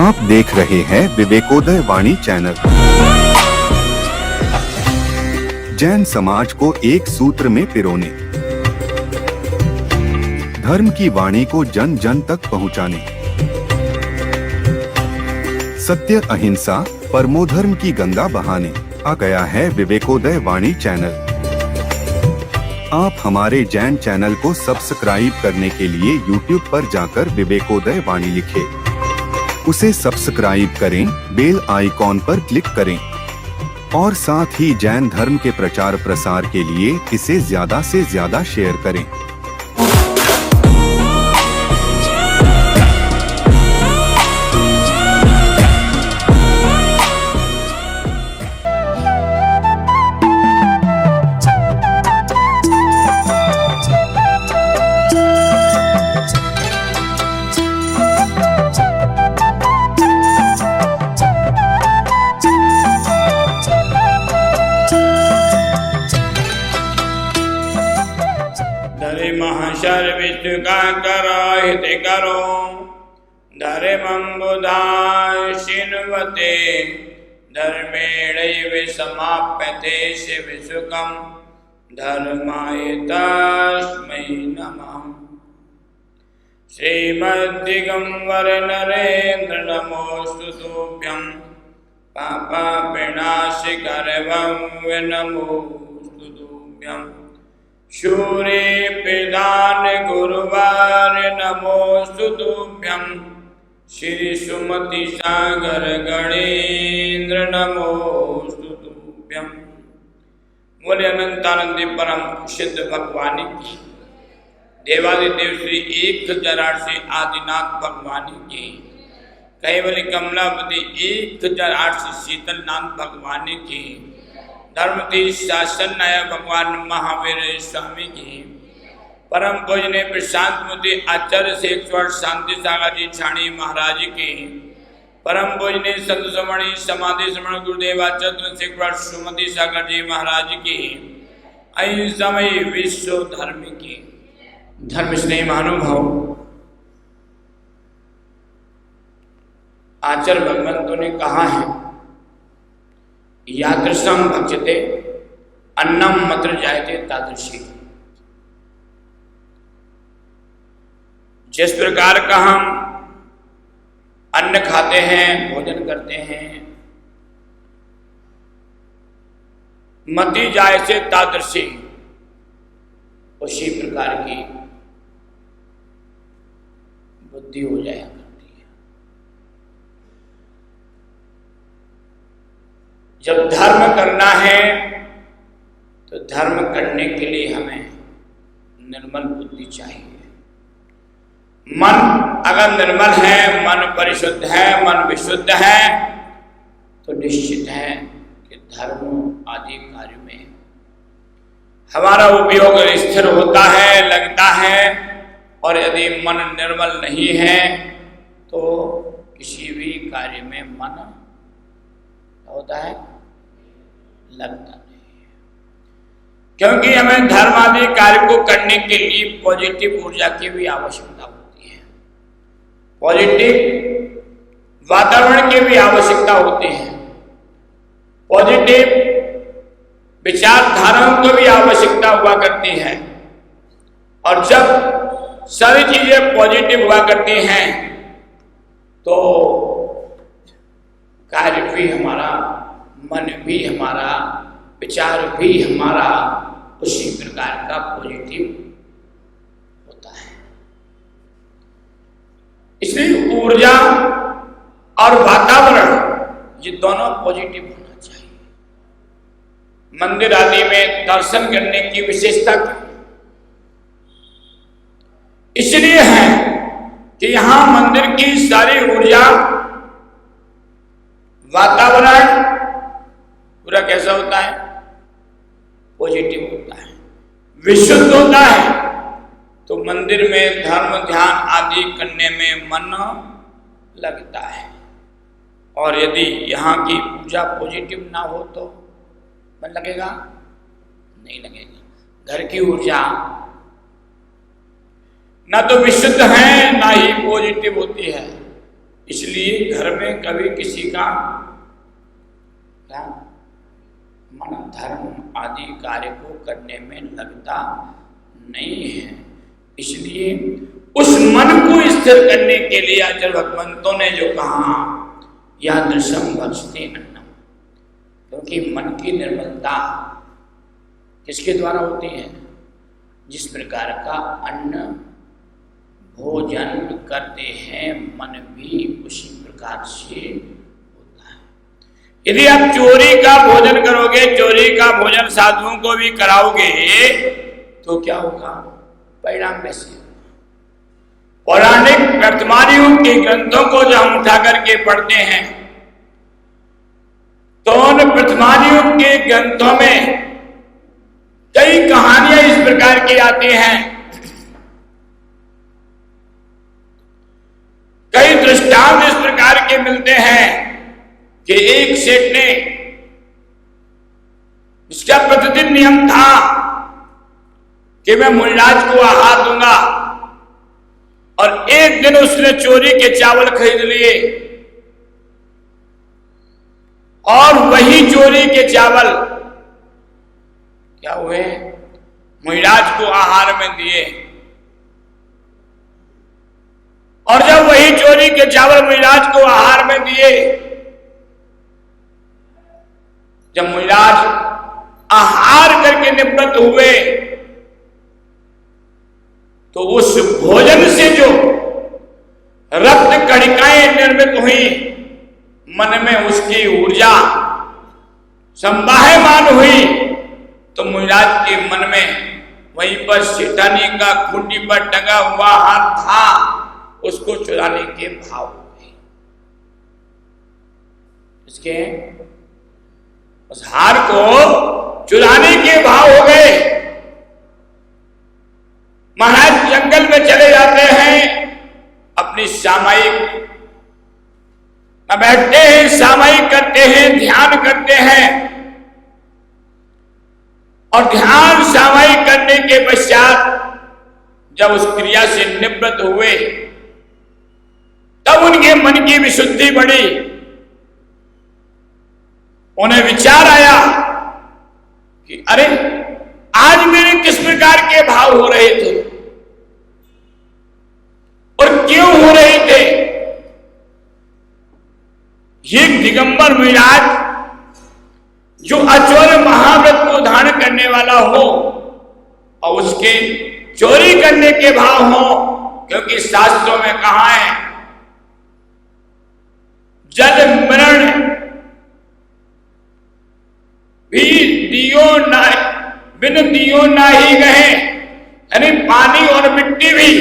आप देख रहे हैं विवेकोदय वाणी चैनल। जैन समाज को एक सूत्र में पिरोने, धर्म की वाणी को जन जन तक पहुंचाने, सत्य अहिंसा परमोधर्म की गंगा बहाने आ गया है विवेकोदय वाणी चैनल। आप हमारे जैन चैनल को सब्सक्राइब करने के लिए YouTube पर जाकर विवेकोदय वाणी लिखें, उसे सब्सक्राइब करें, बेल आइकॉन पर क्लिक करें और साथ ही जैन धर्म के प्रचार प्रसार के लिए इसे ज्यादा से ज्यादा शेयर करें। महशर विश्व का करो हित करो, धर्मं बुधाशिन्वते धर्मेणैव समाप्यते शिवसुखं धर्माय तस्मै नमः। श्रीमद्दिगंबर नरेंद्र नमोस्तु तुभ्यं, पापविनाशकरवं नमोस्तु तुभ्यं। शूरे प्रदान गुरुवार नमोस्तु तुभ्यं, श्री सुमति सागर गणेन्द्र नमोस्तु तुभ्यं। बोले अनंतानंदी परम सिद्ध भगवान की, देवादिदेव श्री 1008 आदिनाथ भगवान की, कैवल्य कमलापति 1008 शीतलनाथ भगवान की, धर्मतीर्थ शासन नायक भगवान महावीर स्वामी की, परम पूजनीय प्रशांत मूर्ति आचार्य शेखर शांति सागर जी छाणी महाराज की, परम पूजनीय संत समणी समाधि समण गुरुदेव आचार्य शेखर सुमति सागर जी महाराज की, अहिंसामय विश्व धर्म की, धर्म स्नेह महानुभाव आचार्य भगवंतों ने कहा है, यादृशं भक्षते अन्नम मत्र जायते तादृशी। जिस प्रकार का हम अन्न खाते हैं, भोजन करते हैं, मति जाय से तादृशी, उसी प्रकार की बुद्धि हो जाएगा। जब धर्म करना है तो धर्म करने के लिए हमें निर्मल बुद्धि चाहिए। मन अगर निर्मल है, मन परिशुद्ध है, मन विशुद्ध है, तो निश्चित है कि धर्म आदि कार्य में हमारा उपयोग स्थिर होता है, लगता है। और यदि मन निर्मल नहीं है तो किसी भी कार्य में मन होता है, लगता नहीं है। क्योंकि हमें धर्म आदि कार्य को करने के लिए पॉजिटिव ऊर्जा की भी आवश्यकता होती है, पॉजिटिव वातावरण की भी आवश्यकता होती है, पॉजिटिव विचारधाराओं की भी आवश्यकता हुआ करती है। और जब सारी चीजें पॉजिटिव हुआ करती हैं तो कार्य भी हमारा, मन भी हमारा, विचार भी हमारा उसी प्रकार का पॉजिटिव होता है। इसलिए ऊर्जा और वातावरण ये दोनों पॉजिटिव होना चाहिए। मंदिर आदि में दर्शन करने की विशेषता इसलिए है कि यहां मंदिर की सारी ऊर्जा, वातावरण पूरा कैसा होता है? पॉजिटिव होता है, विशुद्ध होता है। तो मंदिर में धर्म ध्यान आदि करने में मन लगता है। और यदि यहाँ की पूजा पॉजिटिव ना हो तो मन लगेगा? नहीं लगेगा। घर की ऊर्जा ना तो विशुद्ध है, ना ही पॉजिटिव होती है। इसलिए घर में कभी किसी का क्या मन धर्म आदि कार्य को करने में लगता नहीं है। इसलिए उस मन को स्थिर करने के लिए आचार्य भगवंतों ने जो कहा यादृशम भक्षते अन्नम, क्योंकि मन की निर्मलता किसके द्वारा होती है? जिस प्रकार का अन्न भोजन करते हैं मन भी उसी प्रकार से होता है। यदि आप चोरी का भोजन करोगे, चोरी का भोजन साधुओं को भी कराओगे, तो क्या होगा? परिणाम वैसे। पौराणिक वर्तमान युग के ग्रंथों को जो हम उठा करके पढ़ते हैं, तो उन वर्तमान युग के ग्रंथों में कई कहानियां इस प्रकार की आती हैं, कई दृष्टांत इस प्रकार के मिलते हैं कि एक सेठ ने, जिसका प्रतिदिन नियम था कि मैं मुनिराज को आहार दूंगा, और एक दिन उसने चोरी के चावल खरीद लिए और वही चोरी के चावल क्या हुए? मुनिराज को आहार में दिए। और जब वही चोरी के चावल मुनिराज को आहार में दिए, जब मुनिराज आहार करके निवृत्त हुए, तो उस भोजन से जो रक्त कणिकाएं निर्मित हुई, मन में उसकी ऊर्जा संवाहमान हुई, तो मुनिराज के मन में वहीं पर सेठानी का खूंटी पर टंगा हुआ हाथ था, उसको चुराने के भाव हुए। इसके उस हार को चुराने के भाव हो गए। महाराज जंगल में चले जाते हैं, अपनी सामायिक बैठते हैं, सामायिक करते हैं, ध्यान करते हैं, और ध्यान सामायिक करने के पश्चात जब उस क्रिया से निवृत्त हुए, तब उनके मन की विशुद्धि बढ़ी। उन्हें विचार आया कि अरे आज मेरे किस प्रकार के भाव हो रहे थे और क्यों हो रहे थे? ये दिगंबर मुनिराज जो अचोर महाव्रत को धारण करने वाला हो और उसके चोरी करने के भाव हो, क्योंकि शास्त्रों में कहा है जल मरण भी दियो ना बिन दियो ना ही गए, यानी पानी और मिट्टी भी,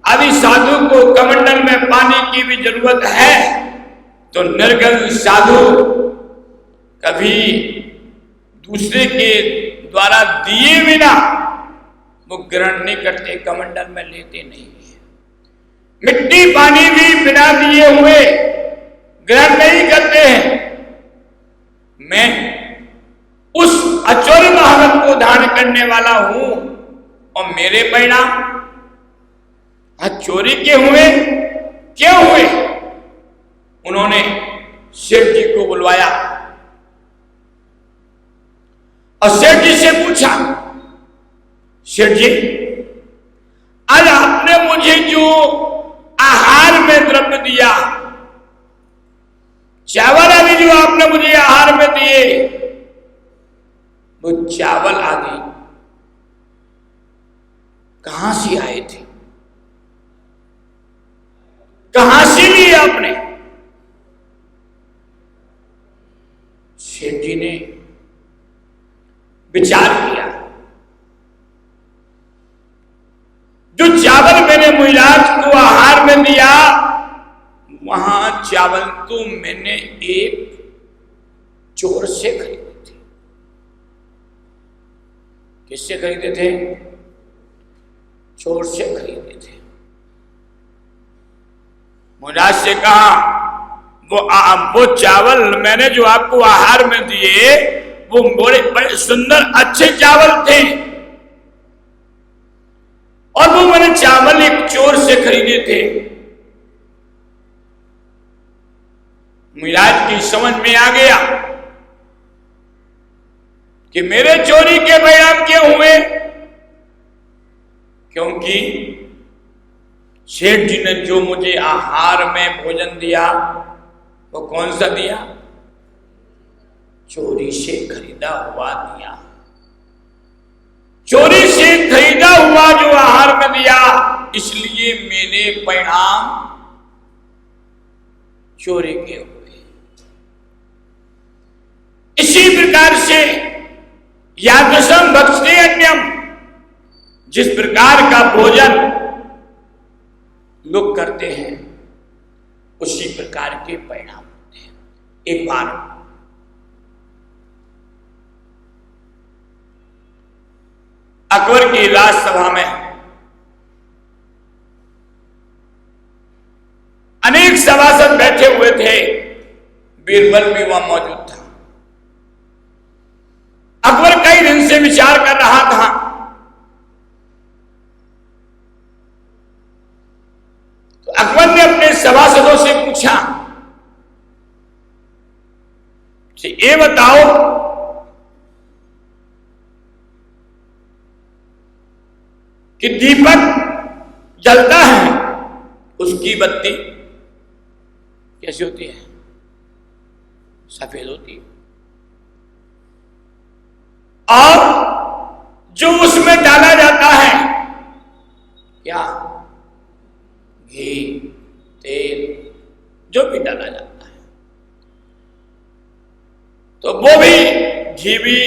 आदि साधु को कमंडल में पानी की भी जरूरत है, तो निर्गल साधु कभी दूसरे के द्वारा दिए बिना वो ग्रहण नहीं करते, कमंडल में लेते नहीं है। मिट्टी पानी भी बिना दिए हुए ग्रहण नहीं करते हैं। मैं उस अचोर महाव्रत को धारण करने वाला हूं, और मेरे परिणाम चोरी के हुए। क्यों हुए? उन्होंने सेठ जी को बुलवाया और सेठ जी से पूछा, सेठ जी आज आपने मुझे जो आहार में द्रव्य दिया, चावल आदि जो आपने मुझे आहार में दिए, वो चावल आदि कहां से आए थे? कहां से लिए आपने? सेठ जी ने विचार किया, जो चावल मैंने मुनिराज को आहार में दिया, वहां चावल तो मैंने एक चोर से खरीदे थे। किससे खरीदे थे? चोर से खरीदे थे। मुनिराज से कहा, वो चावल मैंने जो आपको आहार में दिए, वो बड़े सुंदर अच्छे चावल थे, और वो मैंने चावल एक चोर से खरीदे थे। की समझ में आ गया कि मेरे चोरी के परिणाम क्यों हुए, क्योंकि सेठ जी ने जो मुझे आहार में भोजन दिया वो कौन सा दिया, चोरी से खरीदा हुआ दिया। चोरी से खरीदा हुआ जो आहार में दिया, इसलिए मेरे परिणाम चोरी के हुए। इसी प्रकार से यादृशम भक्षते अन्यम, जिस प्रकार का भोजन लोग करते हैं उसी प्रकार के परिणाम होते हैं। एक बार अकबर की राजसभा में अनेक सभासद बैठे हुए थे, बीरबल भी वहां मौजूद था। अकबर कई दिन से विचार कर रहा था तो अकबर ने अपने सभासदों से पूछा कि ये बताओ कि दीपक जलता है उसकी बत्ती कैसी होती है, सफेद होती है, और जो उसमें डाला जाता है क्या, घी तेल जो भी डाला जाता है, तो वो भी घी भी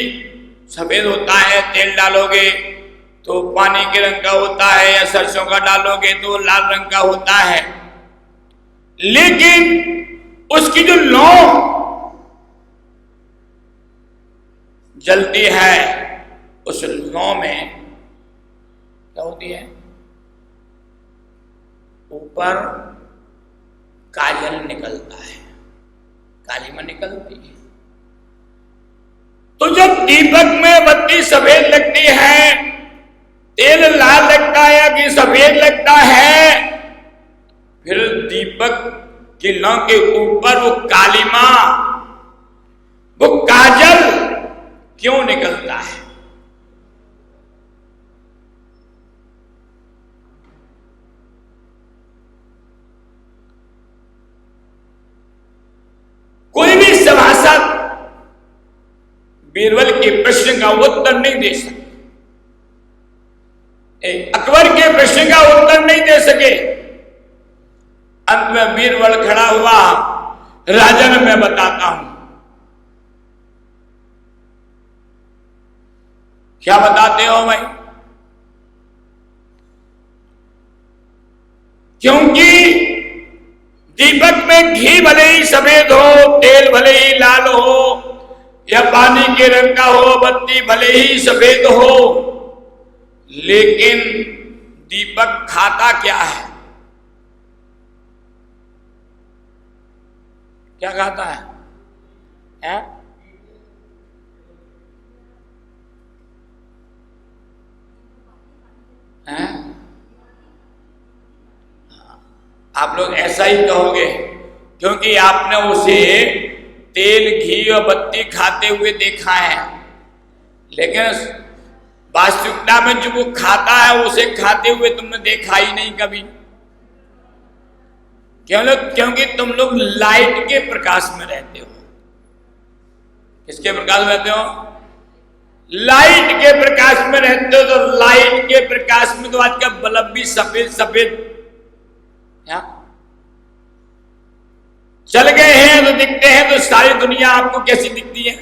सफेद होता है, तेल डालोगे तो पानी के रंग का होता है, या सरसों का डालोगे तो लाल रंग का होता है। लेकिन उसकी जो लौ जलती है उस लौ में क्या होती है, ऊपर काजल निकलता है, कालीमा निकलती है। तो जब दीपक में बत्ती सफेद लगती है, तेल लाल लगता है कि सफेद लगता है, फिर दीपक की लौ के ऊपर वो कालीमा, वो काजल क्यों निकलता है? कोई भी सभासद बीरबल के प्रश्न का उत्तर नहीं दे सके, अकबर के प्रश्न का उत्तर नहीं दे सके। अंत में बीरबल खड़ा हुआ, राजन मैं बताता हूं। क्या बताते हो भाई? क्योंकि दीपक में घी भले ही सफेद हो, तेल भले ही लाल हो, या पानी के रंग का हो, बत्ती भले ही सफेद हो, लेकिन दीपक खाता क्या है? क्या खाता है? आप लोग ऐसा ही कहोगे क्योंकि आपने उसे तेल घी और बत्ती खाते हुए देखा है, लेकिन वास्तविकता में जो वो खाता है उसे खाते हुए तुमने देखा ही नहीं कभी। क्योंकि तुम लोग लाइट के प्रकाश में रहते हो। किसके प्रकाश में रहते हो? लाइट के प्रकाश में रहते हो। तो लाइट के प्रकाश में तो आज का बल्ब भी सफेद सफेद चल गए हैं तो दिखते हैं, तो सारी दुनिया आपको कैसी दिखती है?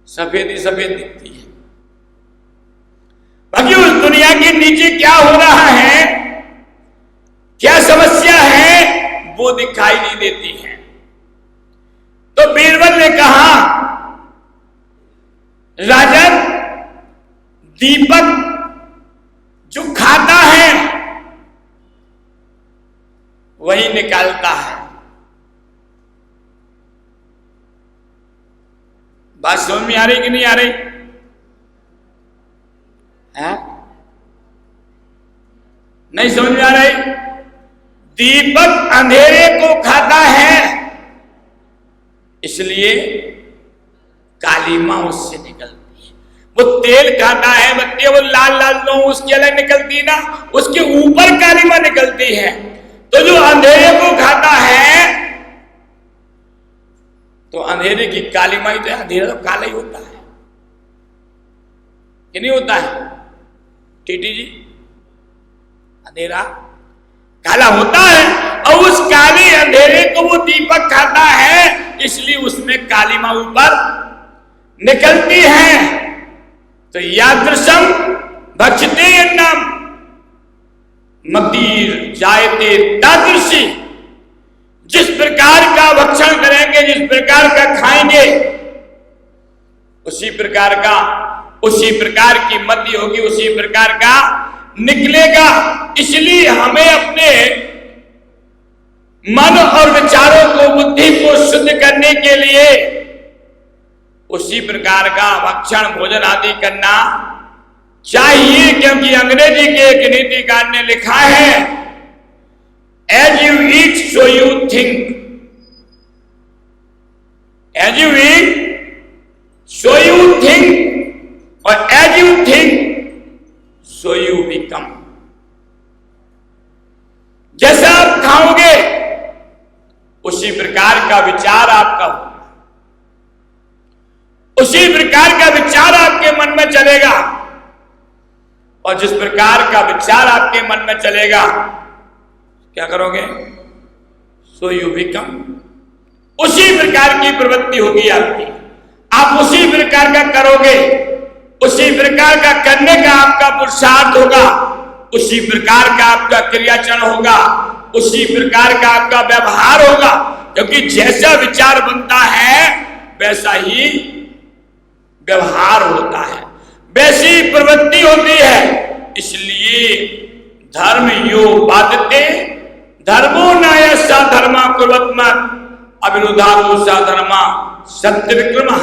सफेद ही सफेद दिखती है। बाकी उस दुनिया के नीचे क्या हो रहा है, क्या समस्या है, वो दिखाई नहीं देती है। तो बीरबल ने कहा, राजन दीपक जो खाता है वही निकालता है। बात समझ में आ रही कि नहीं आ रही है? नहीं समझ में आ रही? दीपक अंधेरे को खाता है इसलिए काली मां उससे निकलती है। वो तेल खाता है बच्चे, वो लाल लाल लो उसकी अलग निकलती है ना, उसके ऊपर काली मां निकलती है। तो जो अंधेरे को खाता है तो अंधेरे की काली मां ही तो है। अंधेरा तो काला ही होता है कि नहीं होता है टीटी जी? अंधेरा काला होता है और उस काले अंधेरे को वो दीपक खाता है, इसलिए उसमें काली मां ऊपर निकलती है। तो यादृशम भक्षते अन्नम मदीर जायते तादृशी, जिस प्रकार का भक्षण करेंगे, जिस प्रकार का खाएंगे, उसी प्रकार की मति होगी, उसी प्रकार का निकलेगा। इसलिए हमें अपने मन और विचारों को, बुद्धि को शुद्ध करने के लिए उसी प्रकार का भक्षण भोजन आदि करना चाहिए। क्योंकि अंग्रेजी के एक नीतिकार ने लिखा है, as you eat so you think, as you eat so you think, और as you think so you become. जैसा आप खाओगे उसी प्रकार का विचार आपका होगा, उसी प्रकार का विचार आपके मन में चलेगा, और जिस प्रकार का विचार आपके मन में चलेगा क्या करोगे? सो यू बिकम। उसी प्रकार की प्रवृत्ति होगी आपकी, आप उसी प्रकार का करोगे, उसी प्रकार का करने का आपका पुरुषार्थ होगा, उसी प्रकार का आपका क्रियाचरण होगा, उसी प्रकार का आपका व्यवहार होगा। क्योंकि जैसा विचार बनता है वैसा ही व्यवहार होता है, वैसी प्रवृत्ति होती है। इसलिए धर्म यो बाधते धर्मो नायसा धर्मा कुर्वत्म अविरुद्धादो सा धर्मा सत्य विक्रमा।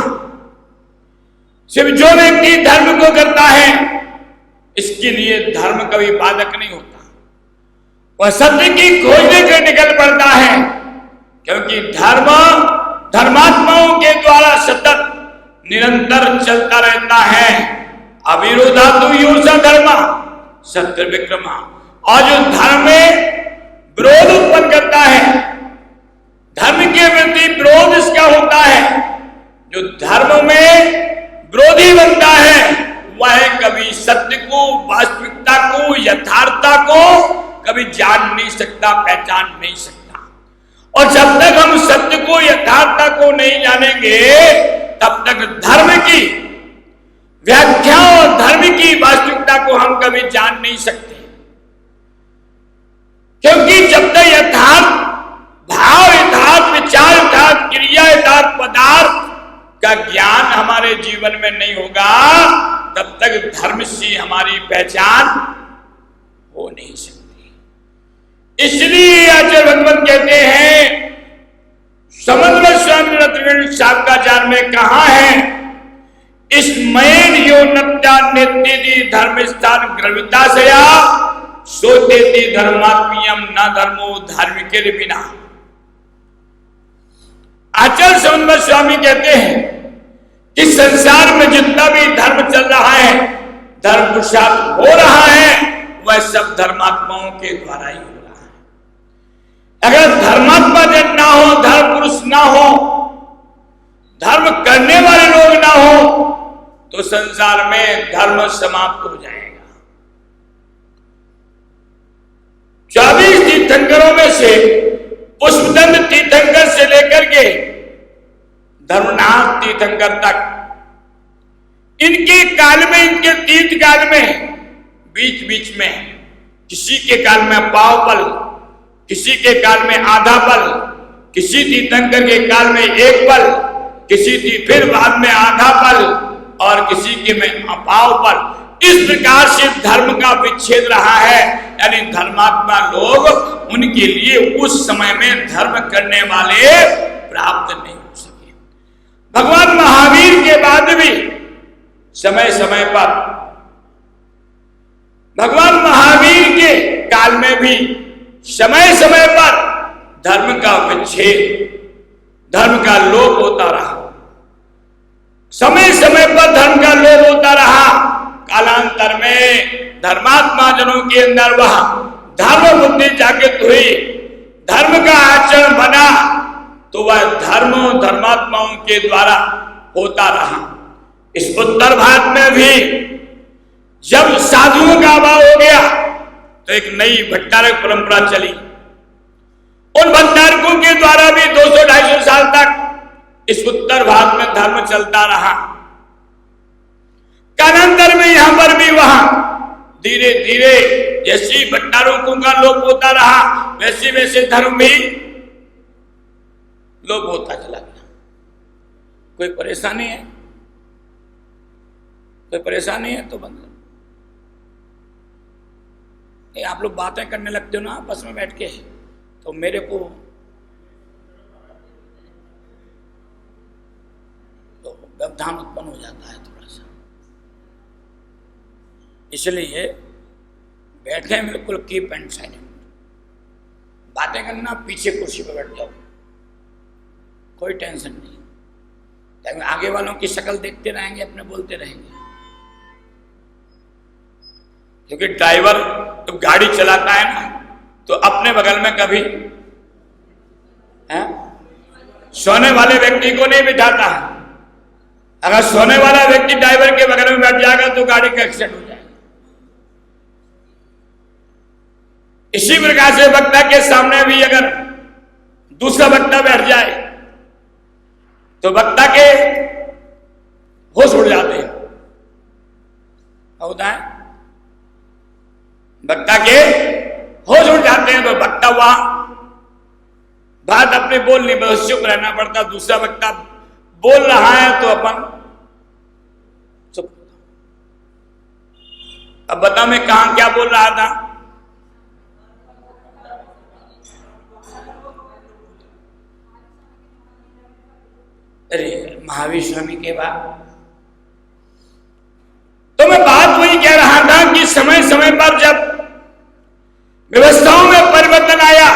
सिर्फ जो व्यक्ति धर्म को करता है इसके लिए धर्म कभी बाधक नहीं होता, वह सत्य की खोजने के निकल पड़ता है। क्योंकि धर्म धर्मात्माओं के द्वारा सतत निरंतर चलता रहता है। अविरोधातु योसा धर्मा सत्य विक्रमा। और जो धर्म में विरोध उत्पन्न करता है, धर्म के प्रति विरोध इसका होता है, जो धर्म में विरोधी बनता है वह कभी सत्य को, वास्तविकता को, यथार्थता को कभी जान नहीं सकता, पहचान नहीं सकता। और जब तक हम सत्य को, यथार्थता को नहीं जानेंगे तब तक धर्म की व्याख्या और धर्म की वास्तविकता को हम कभी जान नहीं सकते। क्योंकि जब तक यथार्थ भाव, यथार्थ विचार, यथार्थ क्रिया, यथार्थ पदार्थ का ज्ञान हमारे जीवन में नहीं होगा तब तक धर्म से हमारी पहचान हो नहीं सकती। इसलिए आचार्य भगवत कहते हैं, समुद्र स्वामी रत्न शाब्दाचार में कहा है, इस मयन यो नत्यान्यति धर्म स्थान ग्रविता सया सोतेति धर्मात्मीयम न धर्मो धार्मिक बिना। आचार्य समुद्र स्वामी कहते हैं कि संसार में जितना भी धर्म चल रहा है, धर्म पुरुषार्थ हो रहा है, वह सब धर्मात्माओं के द्वारा ही हो रहा है। अगर धर्मात्मा जन ना हो, धर्म पुरुष ना हो, धर्म करने वाले लोग ना हो तो संसार में धर्म समाप्त हो जाएगा। 24 तीर्थंकरों में से पुष्पदंत तीर्थंकर से लेकर के धर्मनाथ तीर्थंकर तक, इनके काल में, इनके तीर्थ काल में बीच बीच में किसी के काल में पाव पल, किसी के काल में आधा पल, किसी तीर्थंकर के काल में एक पल, किसी फिर बाद में आधा पल और किसी के में पाव पल। इस प्रकार से धर्म का विच्छेद रहा है। यानी धर्मात्मा लोग, उनके लिए उस समय में धर्म करने वाले प्राप्त नहीं हो सके। भगवान महावीर के बाद भी समय समय पर, भगवान महावीर के काल में भी समय समय पर धर्म का विच्छेद, धर्म का लोप होता रहा, समय समय पर धर्म का लोप होता रहा। कालांतर में धर्मात्मा जनों के अंदर वह धर्म बुद्धि जागृत हुई, धर्म का आचरण बना, तो वह धर्म धर्मात्माओं के द्वारा होता रहा। इस उत्तर भारत में भी जब साधुओं का अभाव हो गया तो एक नई भट्टारक परंपरा चली। उन भट्टारकों के द्वारा भी 200-250 साल तक इस उत्तर भारत में धर्म चलता रहा। कालांतर में यहां पर भी वहां धीरे धीरे जैसी भट्टारकों का लोप होता रहा, वैसे वैसे धर्म भी लोप होता चला गया। कोई परेशानी है? कोई परेशानी है तो बंद। आप लोग बातें करने लगते हो ना बस में बैठ के, तो मेरे को तो व्यवधान उत्पन्न हो जाता है थोड़ा सा। इसलिए बैठे बिल्कुल कीप एंड साइलेंट। बातें करना पीछे कुर्सी पर बैठ जाओ, कोई टेंशन नहीं। आगे वालों की शक्ल देखते रहेंगे, अपने बोलते रहेंगे। क्योंकि ड्राइवर तो गाड़ी चलाता है ना, तो अपने बगल में कभी सोने वाले व्यक्ति को नहीं बिठाता है। अगर सोने वाला व्यक्ति ड्राइवर के बगल में बैठ जाएगा तो गाड़ी का एक्सीडेंट हो जाएगा। इसी प्रकार से वक्ता के सामने भी अगर दूसरा वक्ता बैठ जाए तो वक्ता के होश उड़ जाते हैं। होता है, वक्ता के होश उड़ जाते हैं, तो वक्ता वहां बात अपने बोल नहीं, बस चुप रहना पड़ता। दूसरा वक्ता बोल रहा है तो अपन चुप। अब बता मैं कहां क्या बोल रहा था? अरे महावीर स्वामी के बाद तो मैं बात वही कह रहा था कि समय समय पर जब व्यवस्थाओं में परिवर्तन आया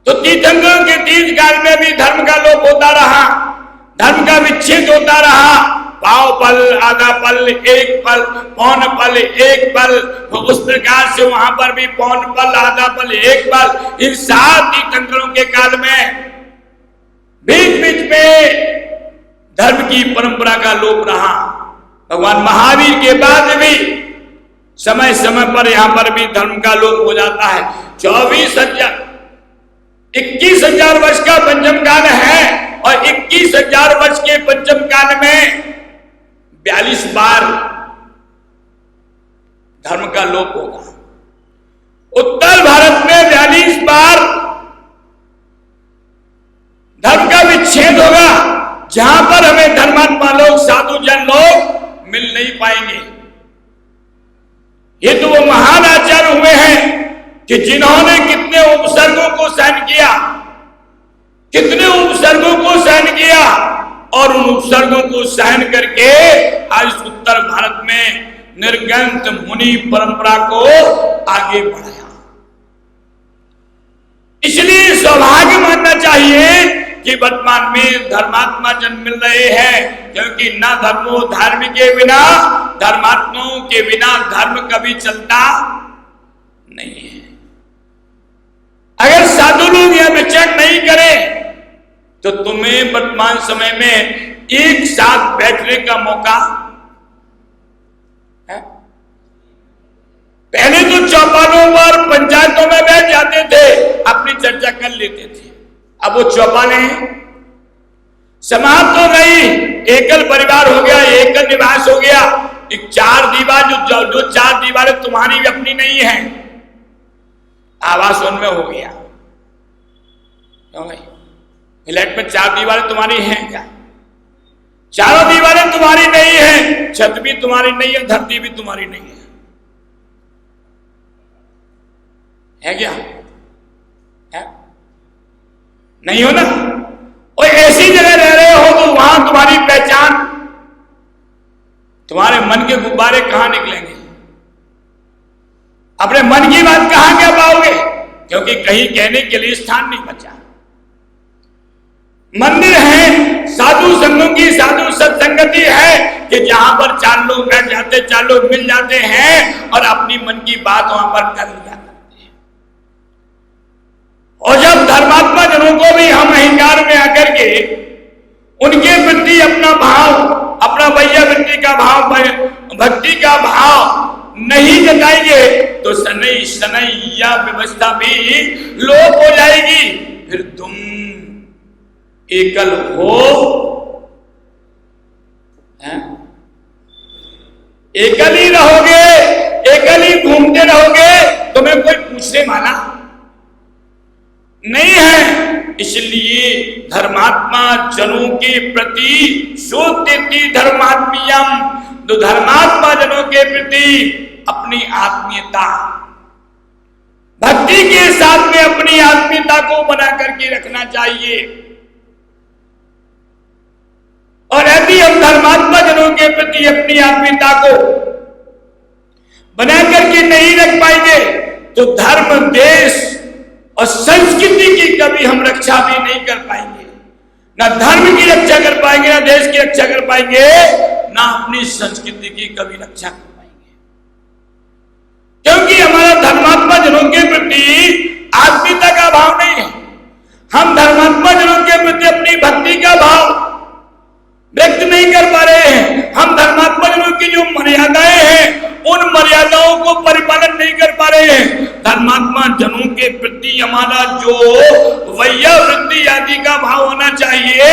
तो तीर्थंकरों के तीर्थकाल में भी धर्म का लोप होता रहा, धर्म का विच्छेद होता रहा। पाव पल, आधा पल, एक पल, पौन पल, एक पल, तो उस प्रकार से वहां पर भी पौन पल, आधा पल, एक पल, इन 7 तीर्थंकरों के काल में बीच बीच में धर्म की परंपरा का लोप रहा। भगवान महावीर के बाद भी समय समय पर यहां पर भी धर्म का लोप हो जाता है। 21,000 वर्ष का पंचम काल है और 21,000 वर्ष के पंचम काल में 42 बार धर्म का लोप होगा। उत्तर भारत में 42 बार धर्म का विच्छेद होगा, जहां पर हमें धर्मात्मा लोग, साधु जन लोग मिल नहीं पाएंगे। ये तो वो महान आचार्य हुए हैं कि जिन्होंने कितने उपसर्गों को सहन किया, कितने उपसर्गों को सहन किया, और उन उपसर्गों को सहन करके आज उत्तर भारत में निर्गंत मुनि परंपरा को आगे बढ़ाया। इसलिए सौभाग्य मानना चाहिए कि वर्तमान में धर्मात्मा जन मिल रहे हैं, क्योंकि न धर्मो धर्म के बिना, धर्मात्माओं के बिना धर्म कभी चलता नहीं है। अगर साधु लोग यह विचार नहीं करें तो तुम्हें वर्तमान समय में एक साथ बैठने का मौका है। पहले तो चौपालों पर पंचायतों में बैठ जाते थे, अपनी चर्चा कर लेते थे। अब वो चौपालें समाप्त हो गई, एकल परिवार हो गया, एकल निवास हो गया। एक 4 दीवार जो 4 दीवारें तुम्हारी भी अपनी नहीं है, आवास उनमें हो गया। क्यों भाई? फ्लैट में 4 दीवारें तुम्हारी हैं क्या? चारों दीवारें तुम्हारी नहीं है, छत भी तुम्हारी नहीं है, धरती भी तुम्हारी नहीं है क्या? है? नहीं हो ना? और ऐसी जगह रह रहे हो तो वहां तुम्हारी पहचान, तुम्हारे मन के गुब्बारे कहां निकलेंगे? अपने मन की बात कहां कह पाओगे? क्योंकि कहीं कहने के लिए स्थान नहीं बचा। मंदिर है, साधु संघों की साधु सत्संगति है कि जहां पर 4 लोग बैठ जाते, 4 लोग मिल जाते हैं और अपनी मन की बात वहां पर कर लिया करते हैं। और जब धर्मात्मा जनों को भी हम अहंकार में आकर के उनके प्रति अपना भाव, अपना वैया वृत्ति का भाव, भक्ति का भाव नहीं जताएंगे तो शनै शनै यह व्यवस्था भी लोप हो जाएगी। फिर तुम एकल हो, एकल ही रहोगे, एकल ही घूमते रहोगे, तुम्हें कोई पूछने वाला नहीं है। इसलिए धर्मात्मा जनों के प्रति शोधती धर्मात्मीयम, तो धर्मात्मा जनों के प्रति अपनी आत्मीयता, भक्ति के साथ में अपनी आत्मीयता को बना करके रखना चाहिए। और यदि हम धर्मात्मा जनों के प्रति अपनी आत्मीयता को बना करके नहीं रख पाएंगे तो धर्म, देश और संस्कृति की कभी हम रक्षा भी नहीं कर पाएंगे। ना धर्म की रक्षा कर पाएंगे, ना देश की रक्षा कर पाएंगे, ना अपनी संस्कृति की कभी रक्षा कर पाएंगे। क्योंकि हमारा धर्मात्मा जनों के प्रति आत्मीयता का भाव नहीं है। हम धर्मात्मा जनों के प्रति अपनी भक्ति का भाव व्यक्त नहीं कर पा रहे हैं। हम धर्मात्मा जनों की जो मर्यादाएं हैं उन मर्यादाओं को परिपालन नहीं कर पा रहे हैं। धर्मात्मा जनों के प्रति हमारा जो वैया वृत्ति आदि का भाव होना चाहिए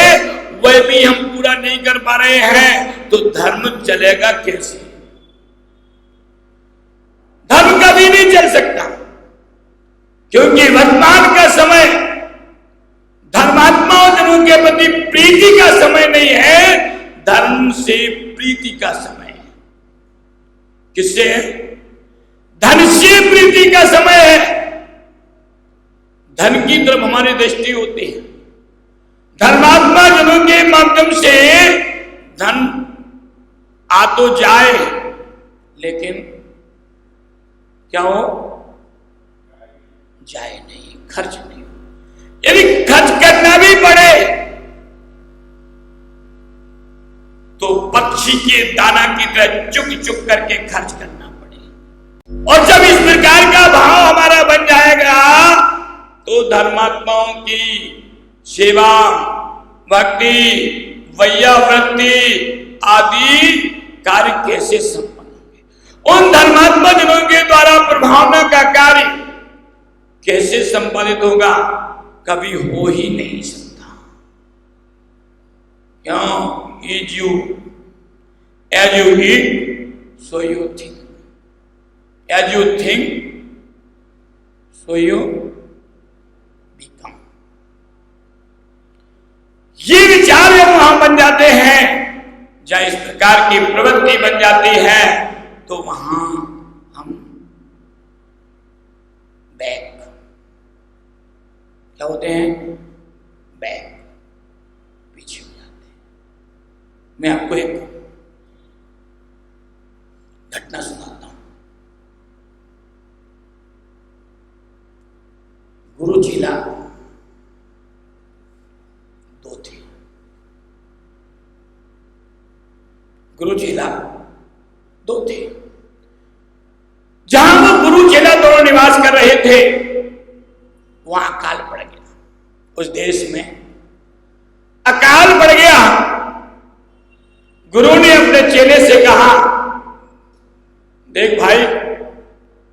वह भी हम पूरा नहीं कर पा रहे हैं, तो धर्म चलेगा कैसे? धर्म कभी नहीं चल सकता, क्योंकि वर्तमान का समय धर्मात्माओं जनों के प्रति प्रीति का समय नहीं है, धर्म से प्रीति का समय है। किससे? धन से प्रीति का समय है। धन की तरफ हमारी दृष्टि होती है। धर्मात्मा जनों के माध्यम से धन आ तो जाए, लेकिन क्या हो? जाए नहीं, खर्च नहीं। यदि खर्च करना भी पड़े तो पक्षी के दाना की तरह चुक चुक करके खर्च करना पड़े। और जब इस प्रकार का भाव हमारा बन जाएगा तो धर्मात्माओं की सेवा, भक्ति, वैया वृत्ति आदि कार्य कैसे संपन्न होंगे? उन धर्मात्मा जनों के द्वारा प्रभावना का कार्य कैसे संपादित होगा? कभी हो ही नहीं सकता। क्यों? As you eat, so you think. As you think, so you become. ये विचार जब वहां बन जाते हैं, जहां इस प्रकार की प्रवृत्ति बन जाती है, तो वहां हम बैक क्या होते हैं? बैक, पीछे हो जाते हैं। मैं आपको एक घटना सुनाता हूं। गुरु चेला 2 थे। गुरु चेला 2 थे। जहां वो गुरु चेला दोनों निवास कर रहे थे वहां अकाल पड़ गया। उस देश में अकाल पड़ गया। गुरु ने अपने चेले से कहा, देख भाई,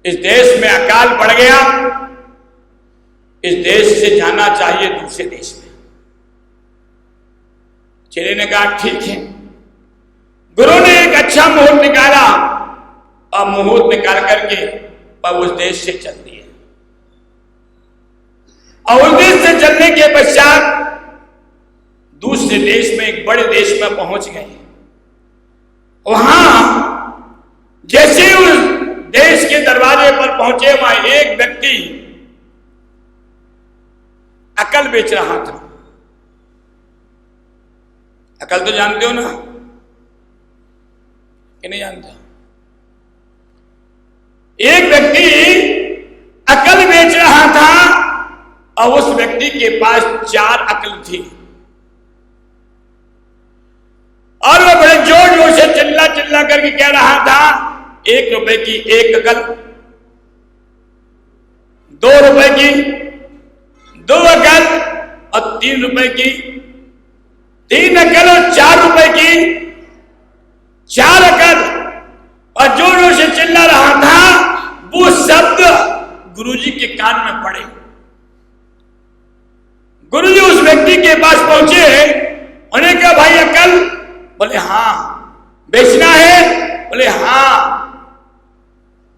इस देश में अकाल पड़ गया, इस देश से जाना चाहिए दूसरे देश में। चेले ने कहा ठीक है। गुरु ने एक अच्छा मुहूर्त निकाला और मुहूर्त निकाल करके वह उस देश से चल दिए। और उस देश से चलने के पश्चात दूसरे देश में, एक बड़े देश में पहुंच गए। वहां जैसे उस देश के दरवाजे पर पहुंचे, वहां एक व्यक्ति अकल बेच रहा था। अकल तो जानते हो ना कि नहीं जानते? एक व्यक्ति अकल बेच रहा था और उस व्यक्ति के पास 4 अकल थी। और वो बड़े जोर जोर से चिल्ला चिल्ला करके कह रहा था, 1 रुपए की 1 अकल, 2 रुपए की 2 अकल और 3 रुपए की 3 अकल और 4 रुपए की 4 अकल। और जोर जोर से चिल्ला रहा था। वो शब्द गुरुजी के कान में पड़े। गुरुजी उस व्यक्ति के पास पहुंचे, उन्हें कहा, भाई अकल? बोले हाँ। बेचना है? बोले हाँ।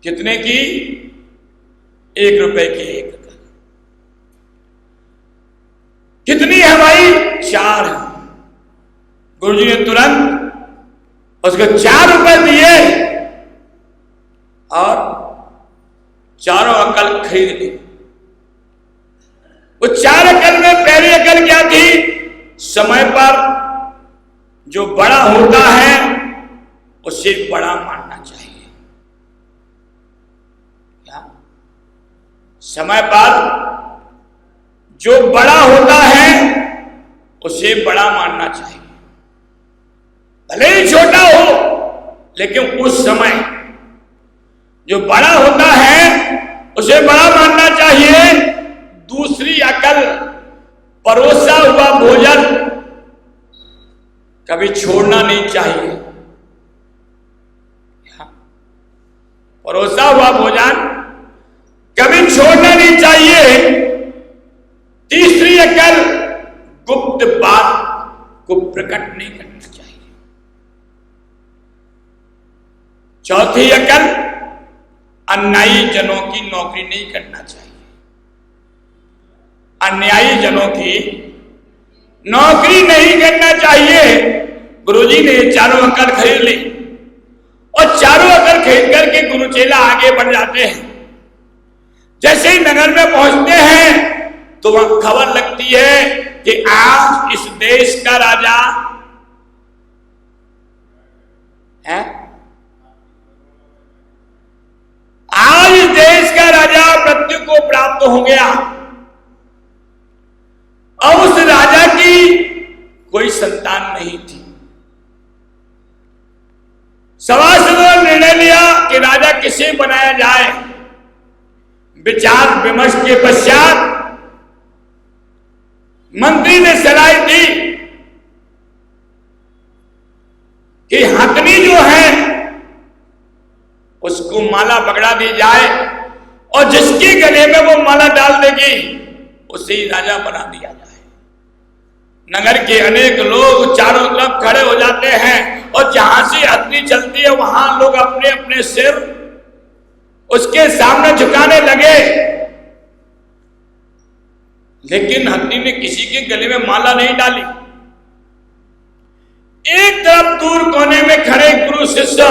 कितने की? 1 रुपए की 1 अकल। कितनी है भाई? 4 है। गुरुजी ने तुरंत उसको 4 रुपए दिए और 4 अकल खरीद ली। वो 4 अकल में पहली अकल क्या थी? समय पर जो बड़ा होता है उसे बड़ा मानना चाहिए। क्या? समय पर जो बड़ा होता है उसे बड़ा मानना चाहिए। भले ही छोटा हो, लेकिन उस समय जो बड़ा होता है उसे बड़ा मानना चाहिए। दूसरी अकल, परोसा हुआ भोजन कभी छोड़ना नहीं चाहिए। परोसा हुआ भोजन कभी छोड़ना नहीं चाहिए। तीसरी अकल, गुप्त बात को प्रकट नहीं करना चाहिए। चौथी अकल, अन्यायी जनों की नौकरी नहीं करना चाहिए। अन्यायी जनों की नौकरी नहीं करना चाहिए। गुरुजी ने 4 अकल खरीद ली और 4 अकल खरीद करके गुरु चेला आगे बढ़ जाते हैं। जैसे ही नगर में पहुंचते हैं तो वहां खबर लगती है कि आज इस देश का राजा है, आज इस देश का राजा मृत्यु को प्राप्त हो गया। अब उस राजा की कोई संतान नहीं थी। सभासदों ने निर्णय लिया कि राजा किसे बनाया जाए। विचार विमर्श के पश्चात मंत्री ने सलाह दी कि हथनी जो है उसको माला पकड़ा दी जाए और जिसके गले में वो माला डाल देगी उसे ही राजा बना दिया जाए। नगर के अनेक लोग चारों तरफ खड़े हो जाते हैं और जहां से हथनी चलती है वहां लोग अपने अपने सिर उसके सामने झुकाने लगे। लेकिन हथनी ने किसी के गले में माला नहीं डाली। एक तरफ दूर कोने में खड़े गुरु शिष्य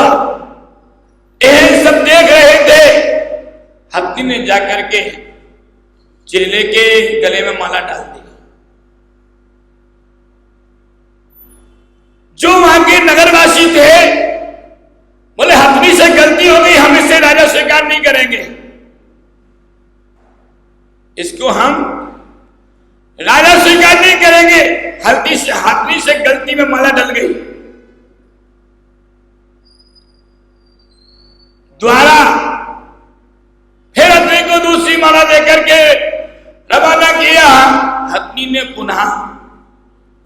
यह सब देख रहे थे। हथनी ने जाकर के चेले के गले में माला डाल दी। जो वहां के नगरवासी थे बोले, हथनी से गलती हो गई, हम इसे राजा स्वीकार नहीं करेंगे। इसको हम राजा स्वीकार नहीं करेंगे। हथनी से गलती में माला डल गई। द्वारा फिर हथनी को दूसरी माला देकर के रवाना किया। हथनी ने पुनः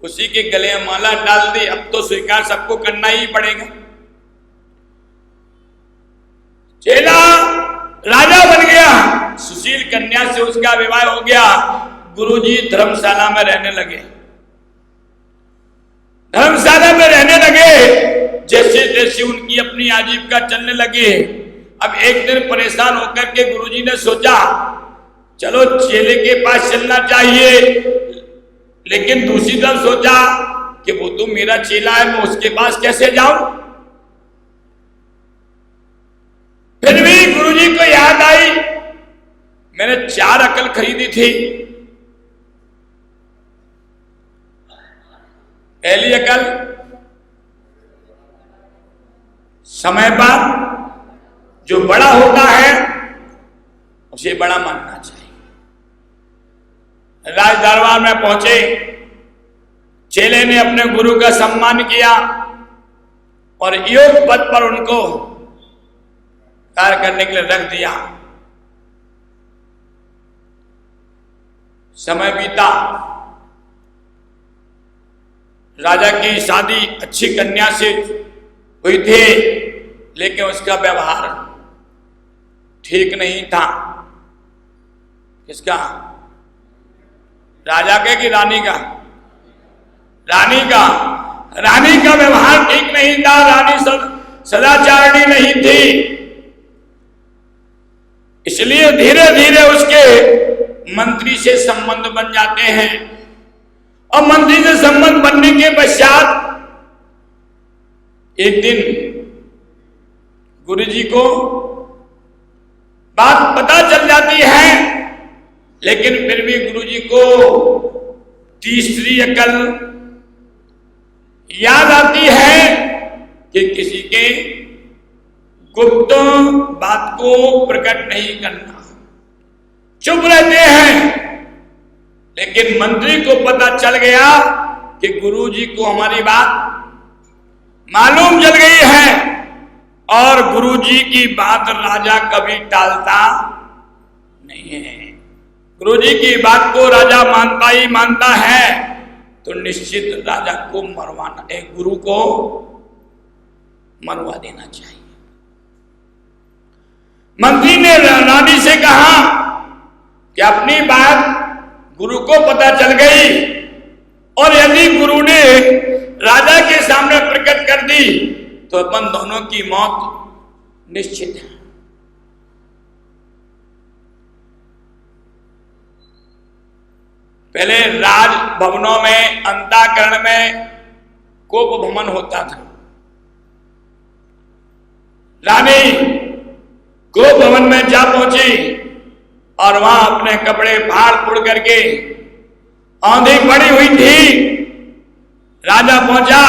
उसी के गले में माला डाल दी। अब तो स्वीकार सबको करना ही पड़ेगा। चेला राजा बन गया। सुशील कन्या से उसका विवाह हो गया। गुरुजी धर्मशाला में रहने लगे। धर्मशाला में रहने लगे। जैसे जैसे उनकी अपनी आजीविका चलने लगी। अब एक दिन परेशान होकर के गुरुजी ने सोचा चलो चेले के पास चलना चाहिए। लेकिन दूसरी तरफ सोचा कि वो तो मेरा चेला है, मैं उसके पास कैसे जाऊं। फिर भी गुरुजी को याद आई मैंने 4 अकल खरीदी थी। पहली अकल, समय पर जो बड़ा होता है उसे बड़ा मानना चाहिए। राज दरबार में पहुंचे। चेले ने अपने गुरु का सम्मान किया। और योग पद पर उनको कार्य करने के लिए रख दिया। समय बीता, राजा की शादी अच्छी कन्या से हुई थी, लेकिन उसका व्यवहार ठीक नहीं था। किसका? राजा के कि रानी का? रानी का। रानी का व्यवहार ठीक नहीं था, रानी सदाचारणी नहीं थी, इसलिए धीरे धीरे उसके मंत्री से संबंध बन जाते हैं। और मंत्री से संबंध बनने के पश्चात एक दिन गुरुजी को बात पता चल जाती है, लेकिन फिर भी गुरुजी को तीसरी अकल याद आती है कि किसी के गुप्त बात को प्रकट नहीं करना, चुप रहते हैं। लेकिन मंत्री को पता चल गया कि गुरुजी को हमारी बात मालूम चल गई है, और गुरुजी की बात राजा कभी टालता नहीं है। गुरुजी की बात को राजा मानता ही मानता है, तो निश्चित राजा को मरवाना, एक गुरु को मरवा देना चाहिए। मंत्री ने रानी से कहा कि अपनी बात गुरु को पता चल गई, और यदि गुरु ने राजा के सामने प्रकट कर दी तो अपन दोनों की मौत निश्चित है। पहले राज भवनों में, अंताकरण में कोप भमन होता था। रानी कोप भवन में जा पहुंची और वहां अपने कपड़े फाड़ फुड़ करके, आंधी पड़ी हुई थी, राजा पहुंचा।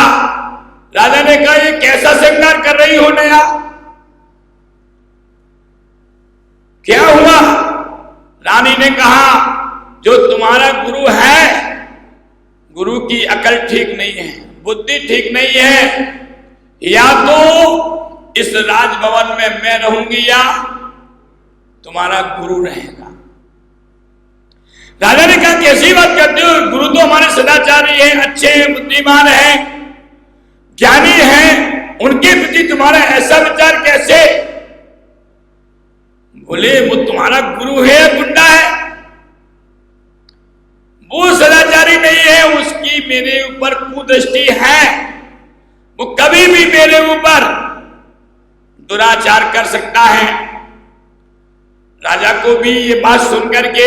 राजा ने कहा, ये कैसा श्रृंगार कर रही हो नया, क्या हुआ? रानी ने कहा, जो तुम्हारा गुरु है, गुरु की अकल ठीक नहीं है, बुद्धि ठीक नहीं है, या तो इस राजभवन में मैं रहूंगी या तुम्हारा गुरु रहेगा। राजा ने कहा, कैसी बात करते हो? गुरु तो हमारे सदाचारी हैं, अच्छे हैं, बुद्धिमान हैं, ज्ञानी हैं, उनके प्रति तुम्हारा ऐसा विचार कैसे? बोले, वो तुम्हारा गुरु है या गुंडा है? वो सदाचारी नहीं है, उसकी मेरे ऊपर कुदृष्टि है, वो कभी भी मेरे ऊपर दुराचार कर सकता है। राजा को भी ये बात सुनकर के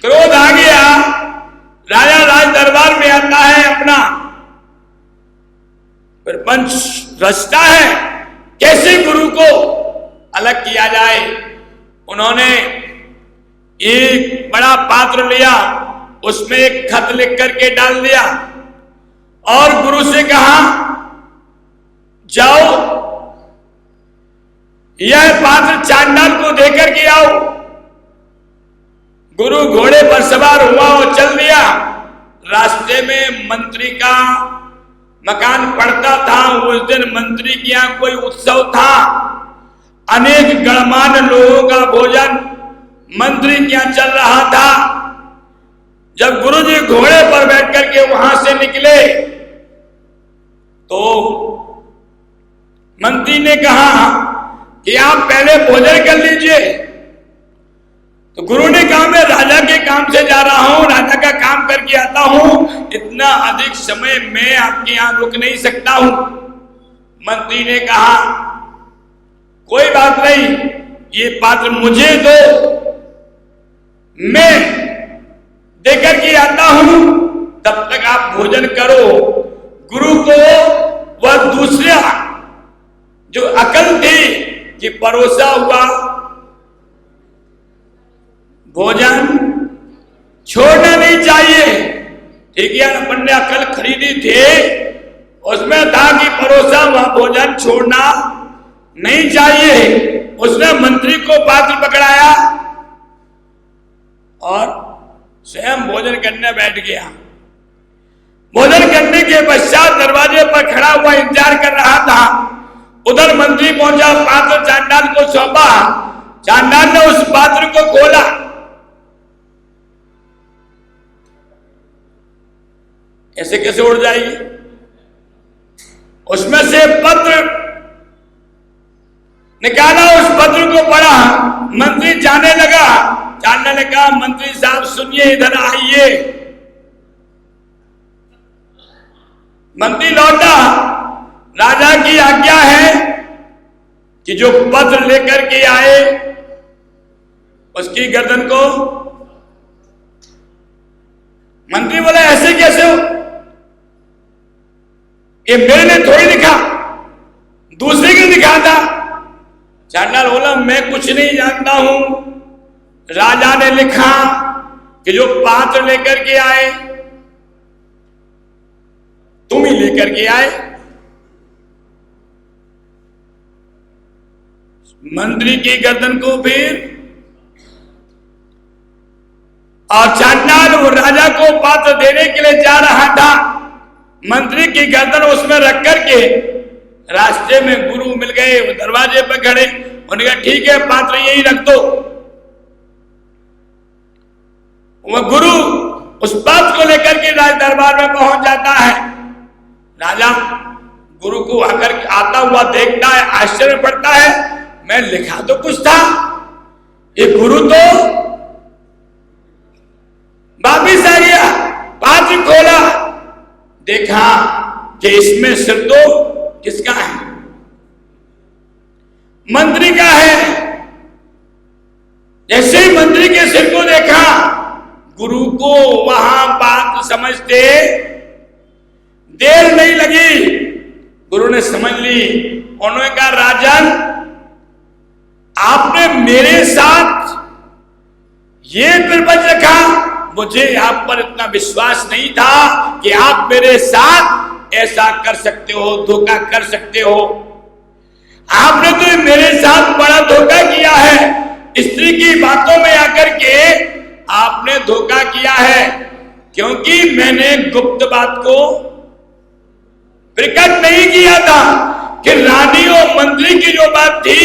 क्रोध आ गया। राजा राज दरबार में आता है, अपना प्रपंच रचता है, कैसे गुरु को अलग किया जाए। उन्होंने एक बड़ा पात्र लिया, उसमें एक खत लिख करके डाल दिया और गुरु से कहा, जाओ यह पात्र चांडाल को देकर के आओ। गुरु घोड़े पर सवार हुआ और चल दिया। रास्ते में मंत्री का मकान पड़ता था। उस दिन मंत्री के यहां कोई उत्सव था, अनेक गणमान्य लोगों का भोजन मंत्री के यहां चल रहा था। जब गुरुजी घोड़े पर बैठ करके वहां से निकले तो मंत्री ने कहा कि आप पहले भोजन कर लीजिए। तो गुरु ने कहा, मैं राजा के काम से जा रहा हूं, राजा का काम करके आता हूं, इतना अधिक समय मैं आपके यहां रुक नहीं सकता हूं। मंत्री ने कहा, कोई बात नहीं, ये पात्र मुझे दो, मैं देकर के आता हूं, तब तक आप भोजन करो। गुरु को वह दूसरा जो अकल थी कि परोसा हुआ भोजन छोड़ना नहीं चाहिए। ठीक है, अपन ने अकल खरीदी थी, उसमें था कि परोसा हुआ भोजन छोड़ना नहीं चाहिए। उसने मंत्री को पात्र पकड़ाया और स्वयं भोजन करने बैठ गया। भोजन करने के पश्चात दरवाजे पर खड़ा हुआ इंतजार कर रहा था। उधर मंत्री पहुंचा, पात्र चांडाल को सौंपा। चांडाल ने उस पात्र को खोला। ऐसे कैसे उड़ जाएगी? उसमें से पत्र निकाला, उस पत्र को पढ़ा। मंत्री जाने लगा। चांडाल ने कहा, मंत्री साहब सुनिए, इधर आइए। मंत्री लौटा। राजा की आज्ञा है कि जो पत्र लेकर के आए उसकी गर्दन को। मंत्री बोला, ऐसे कैसे हो? ये मेरे ने थोड़ी लिखा, दूसरे ने लिखा था। चांडाल बोला, मैं कुछ नहीं जानता हूं। राजा ने लिखा कि जो पात्र लेकर के आए तुम ही लेकर के आए। मंत्री की गर्दन को फिर, और चांडाल वो राजा को पात्र देने के लिए जा रहा था। मंत्री की गर्दन उसमें रख करके रास्ते में गुरु मिल गए, वो दरवाजे पर खड़े। उन्होंने कहा, ठीक है, पात्र यही रख दो। वह गुरु उस पात्र को लेकर के राज दरबार में पहुंच जाता है। राजा गुरु को आकर आता हुआ देखता है, आश्चर्य पड़ता है। मैं लिखा तो कुछ था, ये गुरु तो वापिस आ गया। पात्र खोला, देखा कि इसमें सिर तो किसका है? मंत्री का है। जैसे ही मंत्री के सिर को देखा, गुरु को वहां बात समझते देर नहीं लगी। गुरु ने समझ ली। उन्होंने कहा, राजन, आपने मेरे साथ ये प्रपंच रखा, मुझे आप पर इतना विश्वास नहीं था कि आप मेरे साथ ऐसा कर सकते हो, धोखा कर सकते हो। आपने तो मेरे साथ बड़ा धोखा किया है। स्त्री की बातों में आकर के आपने धोखा किया है, क्योंकि मैंने गुप्त बात को प्रकट नहीं किया था कि रानी और मंत्री की जो बात थी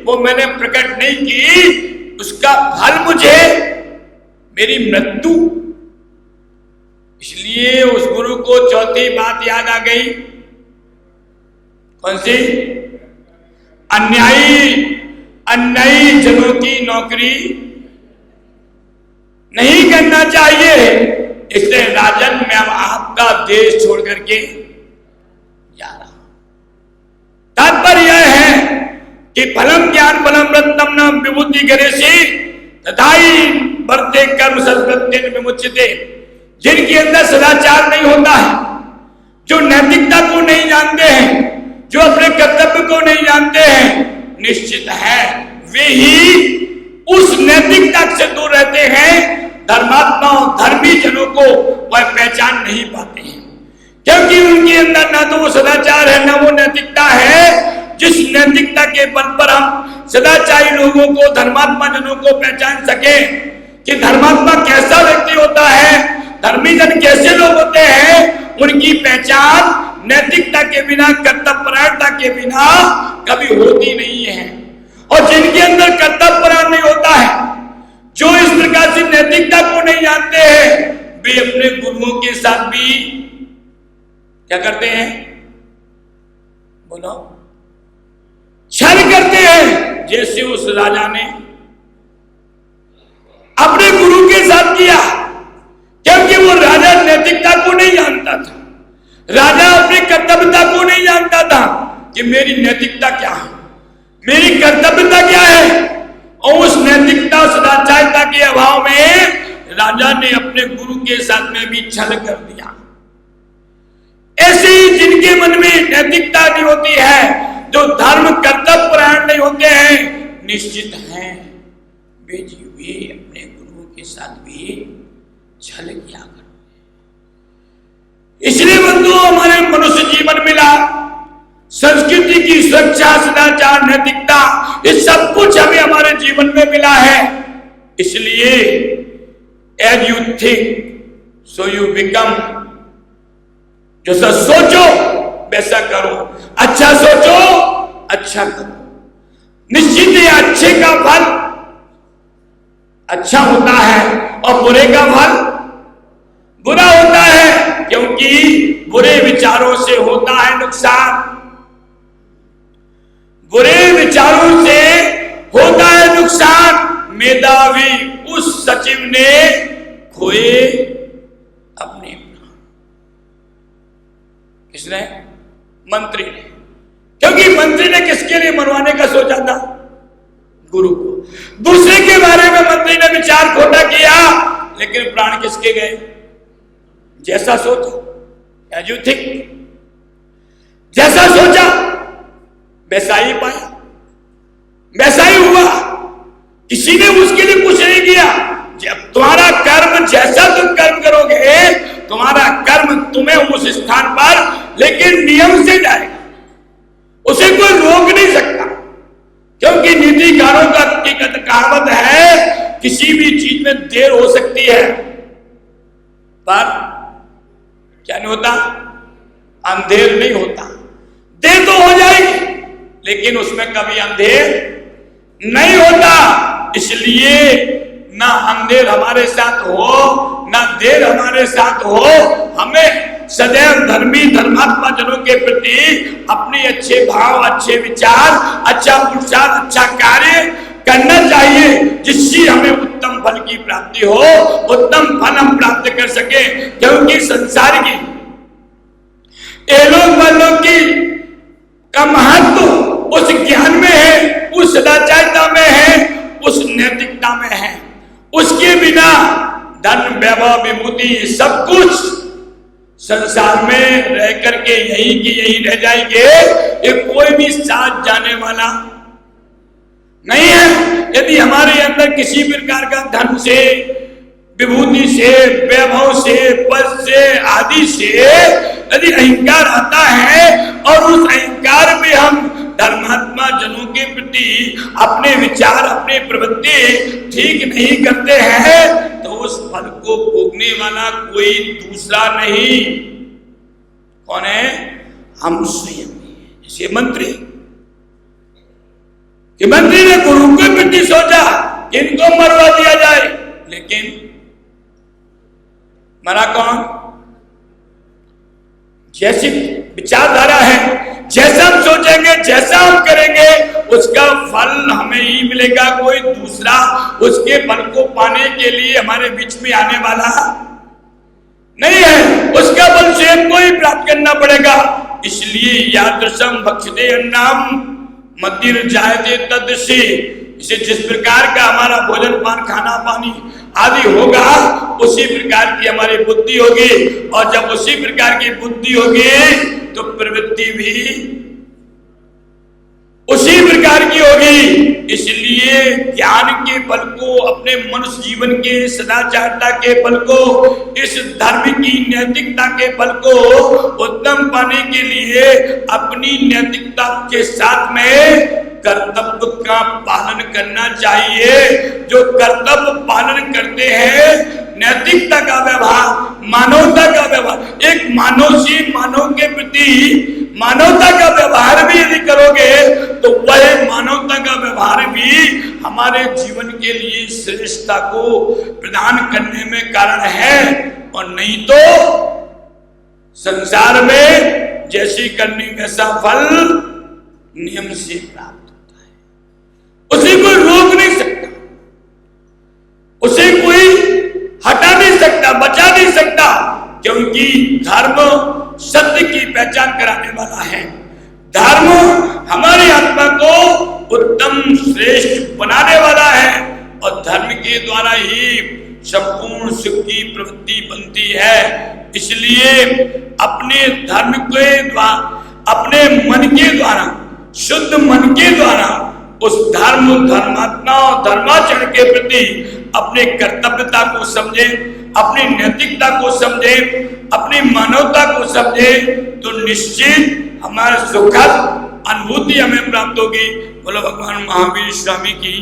वो मैंने प्रकट नहीं की। उसका फल मुझे मेरी मृत्यु। इसलिए उस गुरु को चौथी बात याद आ गई। कौन सी? अन्यायी जनों की नौकरी नहीं करना चाहिए। इसलिए राजन, मैं अब आपका देश छोड़ करके जा रहा हूं। तात्पर्य यह है कि फलम ज्ञान फलम रत्नम न विभूति गरेशी तथाई वर्ते कर्म सत्प्रत्यन विमुच्यते। जिनके अंदर सदाचार नहीं होता है, जो नैतिकता को नहीं जानते हैं, जो अपने कर्तव्य को नहीं जानते हैं, निश्चित है वे ही उस नैतिकता से दूर रहते हैं। धर्मात्मा और धर्मी जनों को वह पहचान नहीं पाते हैं, क्योंकि उनके अंदर ना तो वो सदाचार है, ना वो नैतिकता है। जिस नैतिकता के बल पर हम सदाचारी लोगों को, धर्मात्मा जनों को पहचान सके कि धर्मात्मा कैसा व्यक्ति होता है, धर्मी जन कैसे लोग होते हैं, उनकी पहचान नैतिकता के बिना, कर्तव्यपरायणता के बिना कभी होती नहीं है। और जिनके अंदर कर्तव्यपरायण नहीं होता है, जो इस प्रकार से नैतिकता को नहीं जानते हैं, वे अपने गुरुओं के साथ भी क्या करते हैं? बोलो, छल करते हैं। जैसे उस राजा ने अपने गुरु के साथ किया, क्योंकि वो राजा नैतिकता को नहीं जानता था। राजा अपनी कर्तव्यता को नहीं जानता था कि मेरी नैतिकता क्या है, मेरी कर्तव्यता क्या है। और उस नैतिकता सदाचारता के अभाव में राजा ने अपने गुरु के साथ में भी छल कर दिया। ऐसे ही जिनके मन में नैतिकता नहीं होती है, जो धर्म कर्तव्यपरायण नहीं होते हैं, निश्चित है वे जीव भी अपने गुरुओं के साथ भी छल किया करते। इसलिए बंधुओं, हमारे मनुष्य जीवन मिला, संस्कृति की सुरक्षा, सदाचार, नैतिकता, ये सब कुछ हमें हमारे जीवन में मिला है। इसलिए as you think so you become, जैसा सोचो वैसा करो, अच्छा सोचो अच्छा करो। निश्चित ही अच्छे का फल अच्छा होता है और बुरे का फल बुरा होता है, क्योंकि बुरे विचारों से होता है नुकसान, बुरे विचारों से होता है नुकसान। मेधावी उस सचिव ने खोए अपने प्राण। किसने? मंत्री ने। क्योंकि मंत्री ने किसके लिए मरवाने का सोचा था? गुरु को। दूसरे के बारे में मंत्री ने विचार खोटा किया, लेकिन प्राण किसके गए? जैसा सोचा, एज यू थिंक, जैसा सोचा वैसा ही पाया, वैसा ही हुआ। किसी ने उसके लिए कुछ नहीं किया। जब तुम्हारा कर्म, जैसा तुम कर्म करोगे, तुम्हारा कर्म तुम्हें उस स्थान पर लेकिन नियम से जाएगा, उसे कोई रोक नहीं सकता। क्योंकि नीतिकारों का कहावत है, किसी भी चीज में देर हो सकती है पर क्या नहीं होता? अंधेर नहीं होता। देर तो हो जाएगी लेकिन उसमें कभी अंधेर नहीं होता। इसलिए ना अंधेर हमारे साथ हो, ना देर हमारे साथ हो। हमें सदैव धर्मी धर्मात्मा जनों के प्रति अपने अच्छे भाव, अच्छे विचार, अच्छा पुरुषार्थ, अच्छा कार्य करना चाहिए, जिससे हमें उत्तम फल की प्राप्ति हो, उत्तम फल हम प्राप्त कर सके। क्योंकि संसार की एलोक वालों की का महत्व उस ज्ञान में है, उस सदाचारता में है, उस नैतिकता में है। उसके बिना धन, वैभव, विभूति सब कुछ संसार में रह करके यही की यही रह जाएंगे। ये कोई भी साथ जाने वाला नहीं है। यदि हमारे अंदर किसी प्रकार का धन से, विभूति से, वैभव से, पद से, आदि से यदि अहंकार आता है और उस अहंकार में हम धर्मात्मा जनों के प्रति अपने विचार, अपने प्रवृत्ति ठीक नहीं करते हैं, तो उस फल को भोगने वाला कोई दूसरा नहीं। कौन है? हम स्वयं। इसे मंत्री कि मंत्री ने गुरु के प्रति सोचा कि इनको मरवा दिया जाए, लेकिन मरा कौन? जैसी विचारधारा है, जैसा हम सोचेंगे, जैसा हम करेंगे, उसका फल हमें ही मिलेगा। कोई दूसरा उसके फल को पाने के लिए हमारे बीच में आने वाला नहीं है। उसका फल स्वयं को ही प्राप्त करना पड़ेगा। इसलिए यादृशम भक्षते अन्नम मदिर जायते तदृशी। इसे जिस प्रकार का हमारा भोजन पान, खाना पानी आदि होगा, उसी प्रकार की हमारी बुद्धि होगी, और जब उसी प्रकार की बुद्धि होगी तो प्रवृत्ति भी उसी प्रकार की होगी। इसलिए ज्ञान के फल को, अपने मनुष्य जीवन के सदाचारता के फल को, इस धर्म की नैतिकता के फल को उत्तम पाने के लिए अपनी नैतिकता के साथ में कर्तव्य का पालन करना चाहिए। जो कर्तव्य पालन करते हैं, नैतिकता का व्यवहार, मानवता का व्यवहार, एक मानवशील मानव के प्रति मानवता का व्यवहार भी यदि करोगे तो वह मानवता का व्यवहार भी हमारे जीवन के लिए श्रेष्ठता को प्रदान करने में कारण है। और नहीं तो संसार में जैसी करनी वैसा फल नियम से प्राप्त होता है। उसे कोई रोक नहीं सकता, उसे कोई हटा नहीं सकता, बचा नहीं सकता, क्योंकि धर्म सत्य की पहचान कराने वाला है। धर्म हमारी आत्मा को उत्तम श्रेष्ठ बनाने वाला है, और धर्म के द्वारा ही संपूर्ण सुख की प्रवृत्ति बनती है। इसलिए अपने धर्म के द्वारा, अपने मन के द्वारा, शुद्ध मन के द्वारा उस धर्म, धर्मात्मा और धर्माचरण के प्रति अपने कर्तव्यता को समझे, अपनी नैतिकता को समझे, अपनी मानवता को समझे, तो निश्चित हमारा सुखद अनुभूति हमें प्राप्त होगी। बोलो भगवान महावीर स्वामी की।